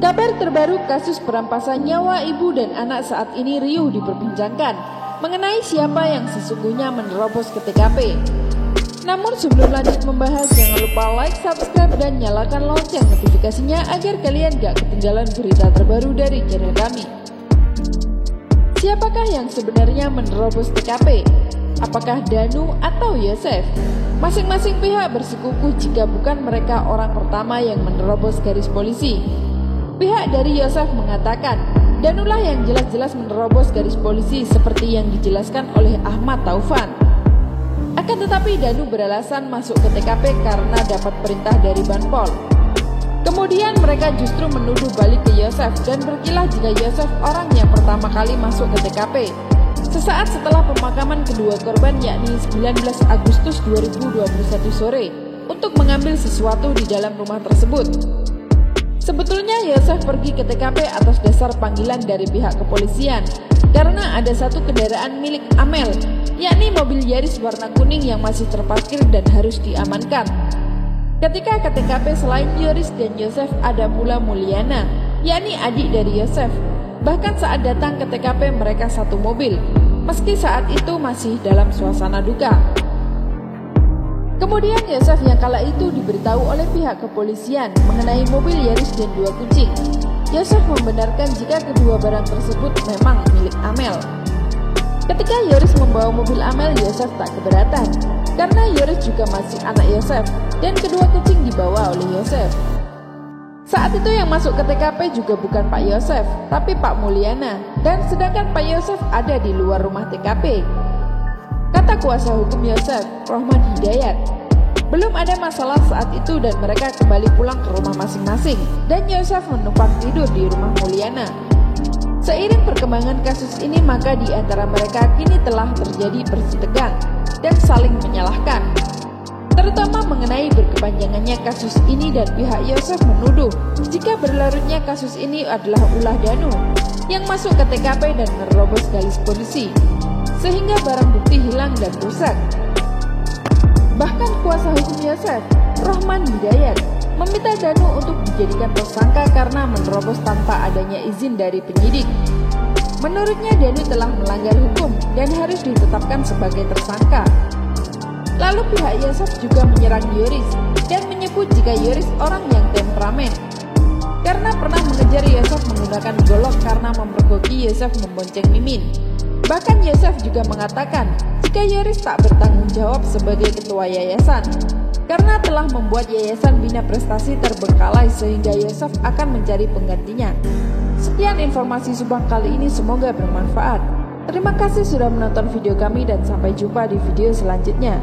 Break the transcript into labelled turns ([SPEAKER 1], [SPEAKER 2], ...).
[SPEAKER 1] Kabar terbaru kasus perampasan nyawa ibu dan anak saat ini riuh diperbincangkan mengenai siapa yang sesungguhnya menerobos ke TKP. Namun sebelum lanjut membahas, jangan lupa like, subscribe, dan nyalakan lonceng notifikasinya agar kalian gak ketinggalan berita terbaru dari channel kami. Siapakah yang sebenarnya menerobos TKP? Apakah Danu atau Yosef? Masing-masing pihak bersikukuh jika bukan mereka orang pertama yang menerobos garis polisi. Pihak dari Yosef mengatakan, Danulah yang jelas-jelas menerobos garis polisi seperti yang dijelaskan oleh Ahmad Taufan. Akan tetapi Danu beralasan masuk ke TKP karena dapat perintah dari Banpol. Kemudian mereka justru menuduh balik ke Yosef dan berkilah jika Yosef orang yang pertama kali masuk ke TKP. Sesaat setelah pemakaman kedua korban yakni 19 Agustus 2021 sore untuk mengambil sesuatu di dalam rumah tersebut. Sebetulnya Yosef pergi ke TKP atas dasar panggilan dari pihak kepolisian karena ada satu kendaraan milik Amel, yakni mobil Yaris warna kuning yang masih terparkir dan harus diamankan. Ketika ke TKP selain Yaris dan Yosef ada pula Mulyana, yakni adik dari Yosef. Bahkan saat datang ke TKP mereka satu mobil, meski saat itu masih dalam suasana duka. Kemudian Yosef yang kala itu diberitahu oleh pihak kepolisian mengenai mobil Yaris dan 2 kucing. Yosef membenarkan jika kedua barang tersebut memang milik Amel. Ketika Yaris membawa mobil Amel, Yosef tak keberatan karena Yaris juga masih anak Yosef dan kedua kucing dibawa oleh Yosef. Saat itu yang masuk ke TKP juga bukan Pak Yosef, tapi Pak Mulyana, dan sedangkan Pak Yosef ada di luar rumah TKP. Kata kuasa hukum Yosef, Rohman Hidayat, belum ada masalah saat itu dan mereka kembali pulang ke rumah masing-masing dan Yosef menumpang tidur di rumah Mulyana. Seiring perkembangan kasus ini maka di antara mereka kini telah terjadi bersih tegang dan saling menyalahkan. Terutama mengenai berkepanjangannya kasus ini dan pihak Yosef menuduh jika berlarutnya kasus ini adalah ulah Danu yang masuk ke TKP dan menerobos garis polisi sehingga barang bukti hilang dan rusak. Bahkan kuasa hukum Yosef, Rohman Hidayat, meminta Danu untuk dijadikan tersangka karena menerobos tanpa adanya izin dari penyidik. Menurutnya Danu telah melanggar hukum dan harus ditetapkan sebagai tersangka. Lalu pihak Yosef juga menyerang Yoris dan menyebut jika Yoris orang yang temperamen karena pernah mengejar Yosef menggunakan golok karena memergoki Yosef membonceng Mimin. Bahkan Yosef juga mengatakan jika Yoris tak bertanggung jawab sebagai ketua yayasan karena telah membuat yayasan Bina Prestasi terbengkalai sehingga Yosef akan mencari penggantinya. Sekian informasi Subang kali ini, semoga bermanfaat. Terima kasih sudah menonton video kami dan sampai jumpa di video selanjutnya.